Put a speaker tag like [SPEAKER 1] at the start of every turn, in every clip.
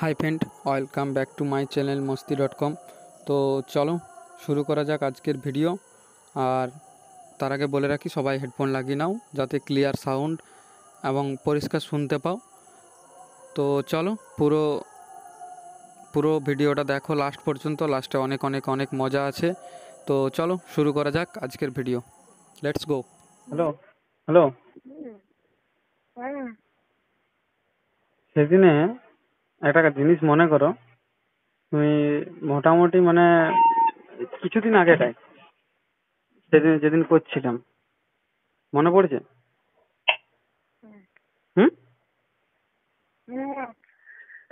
[SPEAKER 1] High friend, welcome back to my channel মস্তি.com। তো চলো শুরু করা যাক আজকের ভিডিও। আর তার আগে বলে রাখি, সবাই হেডফোন লাগিয়ে নাও যাতে ক্লিয়ার সাউন্ড এবং পরিষ্কার শুনতে পাও। তো চলো পুরো ভিডিওটা দেখো লাস্ট পর্যন্ত। লাস্টে অনেক অনেক অনেক মজা আছে। তো চলো শুরু করা যাক আজকের video. Let's go.
[SPEAKER 2] Hello hello সেদিনে একটা জিনিস মনে করো, তুমি মোটামুটি মানে কিছুদিন আগেটাই সেদিন যেদিন করছিলাম, মনে পড়ছে? হুম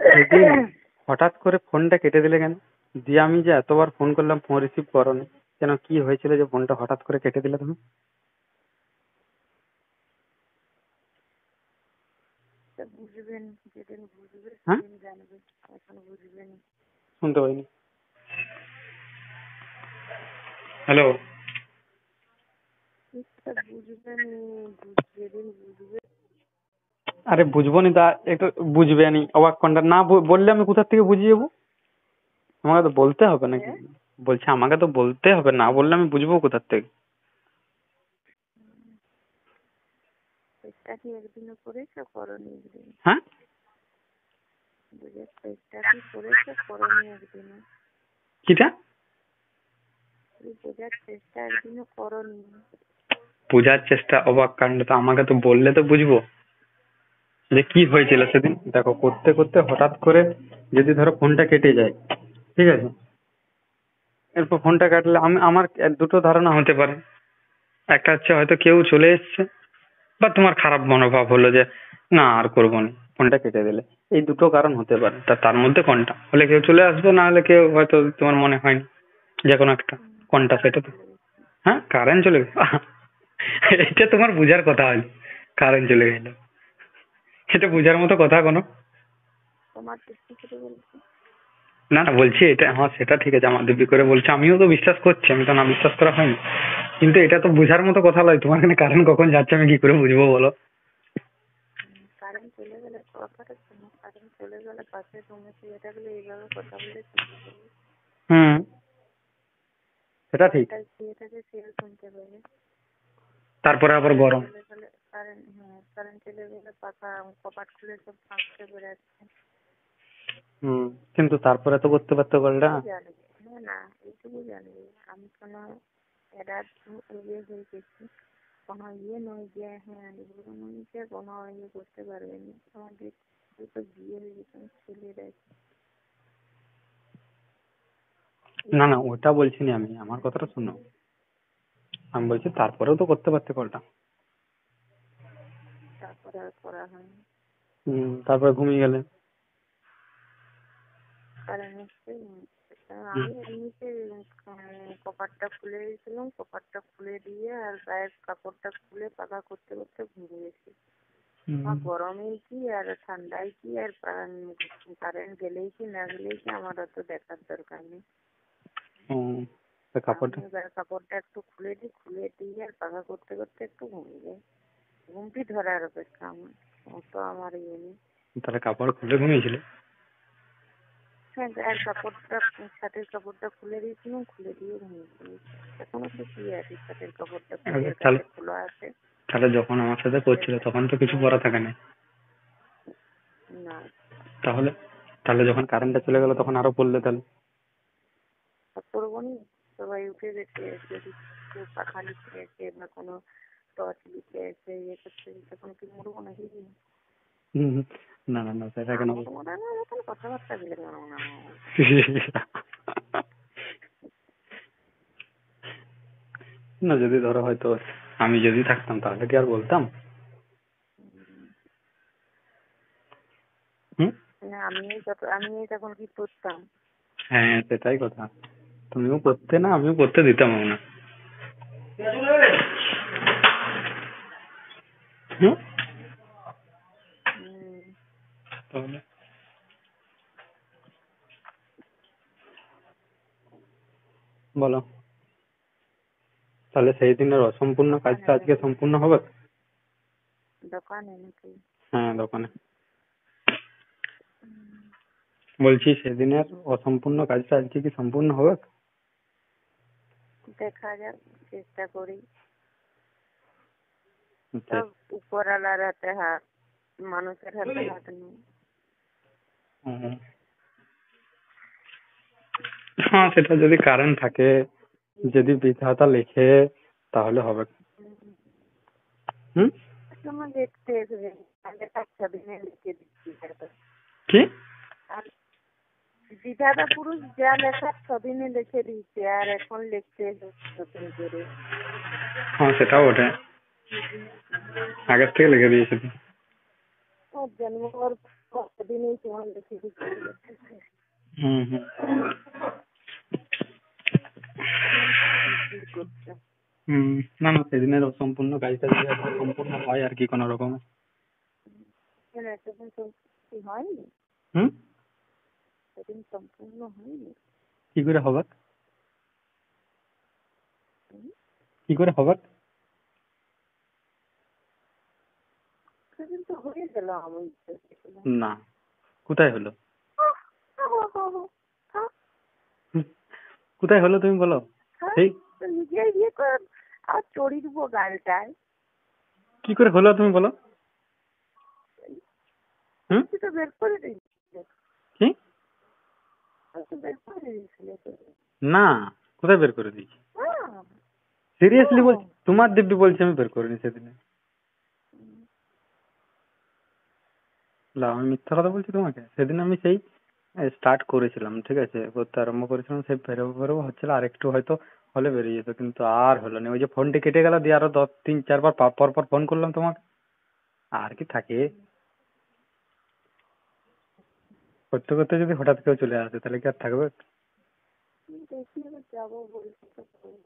[SPEAKER 2] সেদিন হঠাৎ করে ফোনটা কেটে দিলে কেন? দিয়ে আমি যে এতবার ফোন করলাম, ফোন রিসিভ করোনি কেন? কি হয়েছিল যে ফোনটা হঠাৎ করে কেটে দিলে তুমি?
[SPEAKER 3] বুঝবেন, যেদিন বুঝবে
[SPEAKER 2] হ্যাঁ,
[SPEAKER 3] সেদিন জানবে, এখন বুঝবেন।
[SPEAKER 2] শুনতে পাইনি। হ্যালো,
[SPEAKER 3] বুঝবেন, যেদিন বুঝবে।
[SPEAKER 2] আরে বুঝবো নি তা একটু বুঝবে নি, অবাক কোনটা না বললে আমি কোথা থেকে বুঝিয়ে যাবো? আমাকে তো বলতে হবে নাকি? বলছি আমাকে তো বলতে হবে, না বললে আমি বুঝবো কোথার থেকে?
[SPEAKER 3] চেষ্টা কি একদিনও করেছো? করনি একদিন?
[SPEAKER 2] হ্যাঁ,
[SPEAKER 3] বুঝে চেষ্টা কি করেছো? করনি একদিনও?
[SPEAKER 2] কিটা?
[SPEAKER 3] বোঝার চেষ্টা একদিনও করনি?
[SPEAKER 2] বোঝার চেষ্টা? অবাক কাণ্ড! তো আমাকে তো বললে তো বুঝবো যে কি হয়েছিল সেদিন। দেখো, করতে করতে হঠাৎ করে যদি ধরো ফোনটা কেটে যায়, ঠিক আছে, এরপর ফোনটা কাটলে আমার দুটো ধারণা হতে পারে। একটা হচ্ছে হয়তো কেউ চলে এসছে, বা তোমার খারাপ মনোভাব হলো যে না আর করবো না, ফোনটা কেটে দিলে। এই দুটো কারণ হতে পারে। তার মধ্যে কোনটা হলে কেউ চলে আসবে, না হলে কেউ হয়তো তোমার মনে হয়নি, যে কোনো একটা। কোনটা সেটা তো? হ্যাঁ, কারেন্ট চলে গেল। এটা তোমার বুঝার কথা হলো, কারেন্ট চলে গেল। সেটা বুঝার মতো কথা কোনো?
[SPEAKER 3] তোমার দৃষ্টি থেকে বলছি।
[SPEAKER 2] না না, বলছি এটা, হ্যাঁ সেটা ঠিক আছে, আমার দিব্যি করে বলছে, আমিও তো বিশ্বাস করছি, আমি তো না বিশ্বাস করা হয়নি। কিন্তু এটা তো বুঝার মতো কথা নয়। তোমার এখানে কারেন্ট কখন যাচ্ছে আমি কি করে বুঝবো বলো?
[SPEAKER 3] কারেন্ট চলে গেলে কথাটা শোনো, কারেন্ট চলে গেলে পাশে তুমি এটা গেলে এইভাবে কথা বলে শুনতে পাবে।
[SPEAKER 2] হুম, সেটা ঠিক।
[SPEAKER 3] সেটাকে সেও শুনতে পাবে।
[SPEAKER 2] তারপরে আবার গরম।
[SPEAKER 3] চলে গেলে কারেন্ট চলে গেলে পাখা কপাট খুলে সব ফাঁকতে বেড়াচ্ছে।
[SPEAKER 2] হুম, কিন্তু তারপরে তো করতে পারতে কলটা।
[SPEAKER 3] জানবে না, এইটুকু জানবে আমি কোনো এরা ইয়ে হয়ে গেছি, কোনো ইয়ে নয় যে হ্যাঁ এগুলো নয় যে কোনো ইয়ে করতে পারবেনি। আমাদের তো বিয়ে হয়ে গেছে, ছেলেরা।
[SPEAKER 2] না না, ওটা বলছি না আমি, আমার কথাটা শোনো। আমি বলছি তারপরেও তো করতে পারতে কলটা।
[SPEAKER 3] তারপরে আর করা হয়নি।
[SPEAKER 2] তারপরে ঘুমিয়ে গেলে।
[SPEAKER 3] কারণ হচ্ছে আমি এমনিতে কপারটা খুলে দিয়েছিলাম, কপারটা খুলে দিয়ে আর গায়ের কাপড়টা খুলে পাকা করতে করতে ঘুমিয়েছি। আমার গরমেই কি আর ঠান্ডায় কি আর কারেন্ট গেলেই কি না গেলেই কি আমার অত দেখার দরকার নেই।
[SPEAKER 2] কাপড়টা
[SPEAKER 3] আমি কাপড়টা একটু খুলে দিই, খুলে দিয়ে আর পাকা করতে করতে একটু ঘুমিয়ে যাই। ঘুমটি ধরার অপেক্ষা আমার, অত আমার ইয়ে নেই।
[SPEAKER 2] তাহলে কাপড় খুলে ঘুমিয়েছিলে?
[SPEAKER 3] হ্যাঁ, গায়ের কাপড়টা, ছাদের কাপড়টা খুলে দিয়েছিলাম, খুলে দিয়ে ঘুমিয়ে পড়েছি। এখনো তো শুয়ে আছি, ছাদের কাপড়টা পেটের
[SPEAKER 2] তাহলে
[SPEAKER 3] কাছে খোলা আছে।
[SPEAKER 2] তাহলে যখন আমার সাথে করছিল তখন তো কিছু পরা থাকে না।
[SPEAKER 3] না,
[SPEAKER 2] তাহলে তাহলে যখন কারেন্টটা চলে গেল তখন আরো পড়লে তাহলে?
[SPEAKER 3] করবো নি। সবাই উঠে গেছে, যদি কেউ পাখা লিখে আছে বা কোনো টর্চ লিখে আছে ইয়ে করছে, তখন কি মরবো নাকি?
[SPEAKER 2] হুম, না না না, সেটা কেন?
[SPEAKER 3] মতন কথাবার্তা বলে না।
[SPEAKER 2] না, যদি ধরো হয়তো আমি যদি থাকতাম তাহলে কি আর বলতাম? হুম,
[SPEAKER 3] আমি তখন কি করতাম?
[SPEAKER 2] হ্যাঁ সেটাই কথা। তুমিও করতে না, আমিও করতে দিতাম না। হুম, তাহলে বলো, তাহলে সেই দিনের অসম্পূর্ণ কাজটা আজকে সম্পূর্ণ হবে?
[SPEAKER 3] দোকানে নাকি?
[SPEAKER 2] হ্যাঁ, দোকানে। বলছি সেদিনের অসম্পূর্ণ কাজটা আজকে কি সম্পূর্ণ হবে?
[SPEAKER 3] দেখা যাক, চেষ্টা করি।
[SPEAKER 2] আচ্ছা।
[SPEAKER 3] সব উপরওয়ালার হাতে হাত, মানুষের হাতে হাত নেই।
[SPEAKER 2] হুম। হ্যাঁ, সেটা যদি কারেন্ট থাকে, যদি বিধাতা লেখে, তাহলে হবে। হুম।
[SPEAKER 3] তোমার দেখতে এসবে আগেকার ছদিনে লিখে দিচ্ছি দাদা।
[SPEAKER 2] কি?
[SPEAKER 3] আর বিধাতা পুরুষ যা লেখার ছদিনে লিখে দিচ্ছে, আর এখন লিখতে নতুন করে।
[SPEAKER 2] হ্যাঁ, সেটাও ওঠে, আগের থেকে লিখে দিয়েছিল।
[SPEAKER 3] ওর জন্ম ওর ছদিনেই তোমার লিখে দিচ্ছে।
[SPEAKER 2] হুম হুম
[SPEAKER 3] করছে
[SPEAKER 2] হুম। না না, সেদিনের অসম্পূর্ণ কাজটা যদি আজকে সম্পূর্ণ হয় আর কি কোনো রকম।
[SPEAKER 3] এতদিন সম্পূর্ণ হয়নি,
[SPEAKER 2] হুম।
[SPEAKER 3] সেদিন সম্পূর্ণ হয়নি।
[SPEAKER 2] কি করে হবে? কি করে হবে?
[SPEAKER 3] সেদিন তো হয়ে গেল। আমি
[SPEAKER 2] না, কোথায় হলো? হুম, কোথায় হলো তুমি বলো? সেই
[SPEAKER 3] নিজে ইয়ে করে আর চড়ি দেবো গালটায়।
[SPEAKER 2] কি করে হলো তুমি বলো? হুম।
[SPEAKER 3] তুই তো বের করে দিয়েছিলি,
[SPEAKER 2] কি?
[SPEAKER 3] তো বের করে দিয়েছিলি তো।
[SPEAKER 2] না, কোথায় বের করে দিয়েছি?
[SPEAKER 3] হ্যাঁ,
[SPEAKER 2] সিরিয়াসলি বলছি, তোমার দিব্যি বলছি আমি বের করিনি সেদিনে। না, আমি মিথ্যা কথা বলছি তোমাকে? সেদিন আমি সেই স্টার্ট করেছিলাম, ঠিক আছে, করতে আরম্ভ করেছিলাম, সেই বেরোবো বেরোবো হচ্ছিল, আর একটু হয়তো হলে বেরিয়ে যেত, কিন্তু আর হলো না। ওই যে ফোনটি কেটে গেল, দিয়ে আরো 3-4 বার পর পর ফোন করলাম তোমাকে, আর কি থাকে। করতে করতে যদি হঠাৎ কেউ চলে আসে তাহলে কি আর থাকবে?
[SPEAKER 3] দেখি এবার যাবো বলছি তো।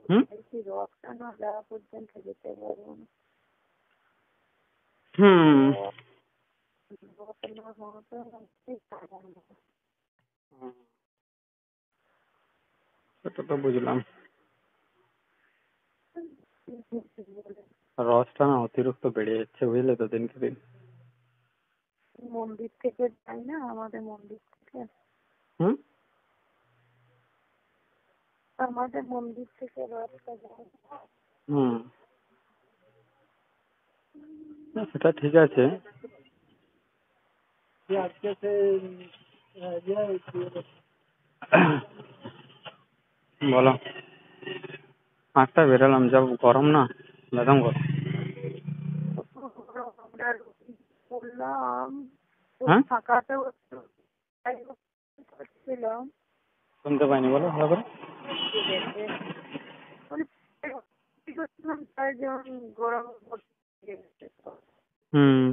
[SPEAKER 2] হুম
[SPEAKER 3] দেখি রথটা না যাওয়া পর্যন্ত যেতে পারবো না।
[SPEAKER 2] হুম।
[SPEAKER 3] রথ না হওয়া তো ঠিক পারবো না।
[SPEAKER 2] সেটা তো বুঝলাম। রসটা না অতিরিক্ত বেড়ে যাচ্ছে, বুঝলে তো, দিনকে দিন।
[SPEAKER 3] মন্দির থেকে যাই না, আমাদের মন্দির থেকে
[SPEAKER 2] হুম।
[SPEAKER 3] রথটা যায়।
[SPEAKER 2] হুম। না, সেটা ঠিক আছে। বলো। 5টা বেরোলাম, যা গরম না, বেদম গরম।
[SPEAKER 3] আমরা বললাম
[SPEAKER 2] হ্যাঁ,
[SPEAKER 3] ফাঁকাতে ছিলাম
[SPEAKER 2] শুনতে পাইনি, বলো ভালো করে।
[SPEAKER 3] দেখে তাই যেমন গরম
[SPEAKER 2] হুম।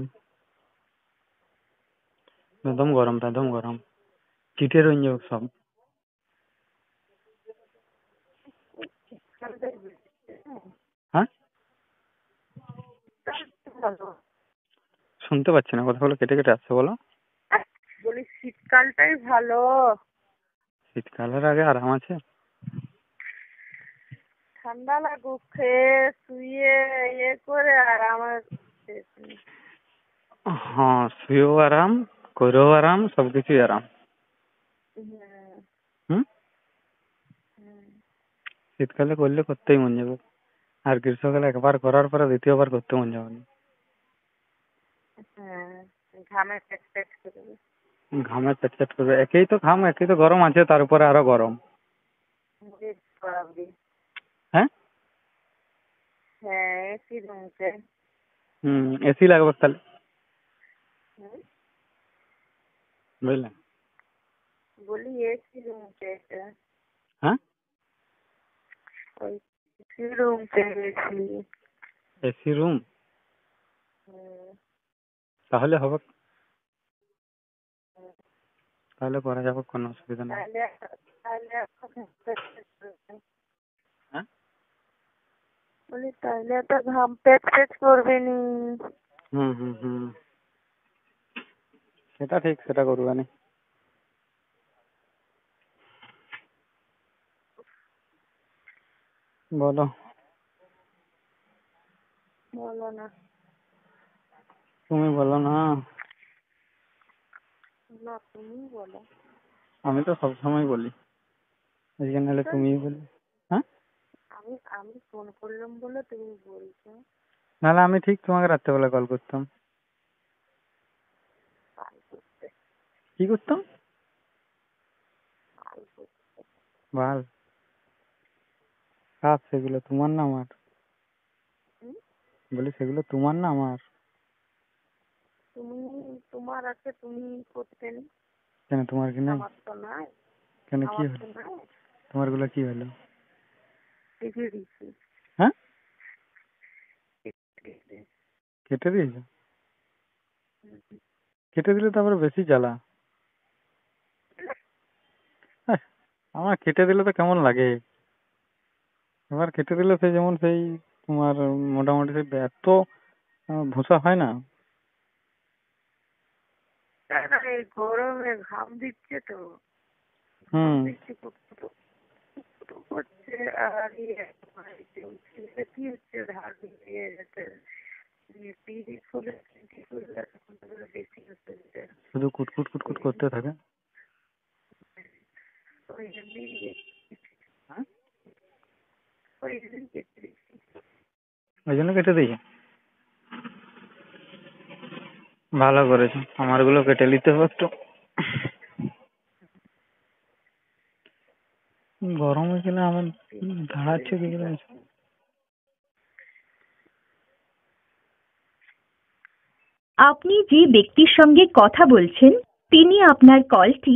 [SPEAKER 2] বেদম গরম, বেদম গরম, চিটে রয়ে যাবে সব। হ্যাঁ, শুনতে পাচ্ছি না, কথাগুলো কেটে কেটে আসছে, বলো।
[SPEAKER 3] বলি শীতকালটাই ভালো।
[SPEAKER 2] শীতকালের আগে আরাম আছে।
[SPEAKER 3] ঠান্ডা লাগুক, খেয়ে শুয়ে ইয়ে করে, আর আমার শেষ নেই।
[SPEAKER 2] হ্যাঁ, শুয়েও আরাম, করেও আরাম, সবকিছুই আরাম।
[SPEAKER 3] হ্যাঁ,
[SPEAKER 2] হুম।
[SPEAKER 3] হ্যাঁ,
[SPEAKER 2] শীতকালে করলে করতেই মন যাবে, আর গ্রীষ্মকালে একবার করার পরে দ্বিতীয়বার করতে মন যাবে না।
[SPEAKER 3] হ্যাঁ, ঘামে পেট পেট করবে।
[SPEAKER 2] ঘামে পেট পেট করবে, একেই তো ঘাম, একেই তো গরম আছে, তার উপরে আরো গরম। হ্যাঁ।
[SPEAKER 3] হ্যাঁ, এসি রুমতে।
[SPEAKER 2] হুম, এসি লাগবে তাহলে, বুঝলে।
[SPEAKER 3] বলি এসি রুমতে এটা।
[SPEAKER 2] হ্যাঁ,
[SPEAKER 3] ওই এসি রুমতে গেছি।
[SPEAKER 2] এসি রুম, তাহলে হবে, তাহলে করা যাবে, কোনো অসুবিধা নেই।
[SPEAKER 3] তাহলে তাহলে এখন
[SPEAKER 2] হ্যাঁ।
[SPEAKER 3] বলি তাহলে তো ঘাম পেট পেট করবে নি।
[SPEAKER 2] হুম হুম হুম, সেটা ঠিক, সেটা করবে না। বলো।
[SPEAKER 3] বলো না,
[SPEAKER 2] তুমি বলো না।
[SPEAKER 3] না তুমি বলো।
[SPEAKER 2] আমি তো সবসময় বলি, আজকে নাহলে তুমিই বলি। হ্যাঁ,
[SPEAKER 3] আমি ফোন করলাম বলে তুমি বলছো।
[SPEAKER 2] নাহলে আমি ঠিক তোমাকে রাত্রেবেলা কল করতাম।
[SPEAKER 3] কাল করতে
[SPEAKER 2] কি করতাম?
[SPEAKER 3] কাল করতে
[SPEAKER 2] ভাল কাজ সেগুলো, তোমার না আমার?
[SPEAKER 3] হুম?
[SPEAKER 2] বলি সেগুলো তোমার না আমার?
[SPEAKER 3] তুমি তোমার আছে, তুমি করতেন,
[SPEAKER 2] কেন তোমার কি নাই?
[SPEAKER 3] আমার তো নাই।
[SPEAKER 2] কেন কি
[SPEAKER 3] আমার
[SPEAKER 2] হলো?
[SPEAKER 3] তো নাই।
[SPEAKER 2] তোমার গুলো কি হলো?
[SPEAKER 3] রেখে দিছি।
[SPEAKER 2] হ্যাঁ,
[SPEAKER 3] রেখে দিছি।
[SPEAKER 2] কেটে দিয়েছো?
[SPEAKER 3] হুম।
[SPEAKER 2] কেটে দিলে তো আবার বেশি জ্বালা। হ্যাঁ, আমার কেটে দিলে তো কেমন লাগে। এবার কেটে দিলে সেই যেমন সেই তোমার মোটামুটি সেই এত ভুসা হয় না।
[SPEAKER 3] না, এই গরমে ঘাম দিচ্ছে তো, ঘাম
[SPEAKER 2] হুম,
[SPEAKER 3] দিচ্ছে কুটকুটো কুটকুটো করছে। আর কি হচ্ছে, ধার দিয়ে যেতে টিভি খুলে এখন তো বেশি হচ্ছে।
[SPEAKER 2] শুধু কুটকুট কুটকুট করতে থাকে।
[SPEAKER 3] ওই জন্যই
[SPEAKER 2] হ্যাঁ,
[SPEAKER 3] ওই জন্যই কেটে দিচ্ছি।
[SPEAKER 2] ওই জন্য কেটে দিয়েছো? ভালো করেছো, আমার গুলো কেটে নিতে হবে একটু। গরমে কিনা আমার দাঁড়াচ্ছে কি করে?
[SPEAKER 4] আপনি যে ব্যক্তির সঙ্গে কথা বলছেন তিনি আপনার কলটি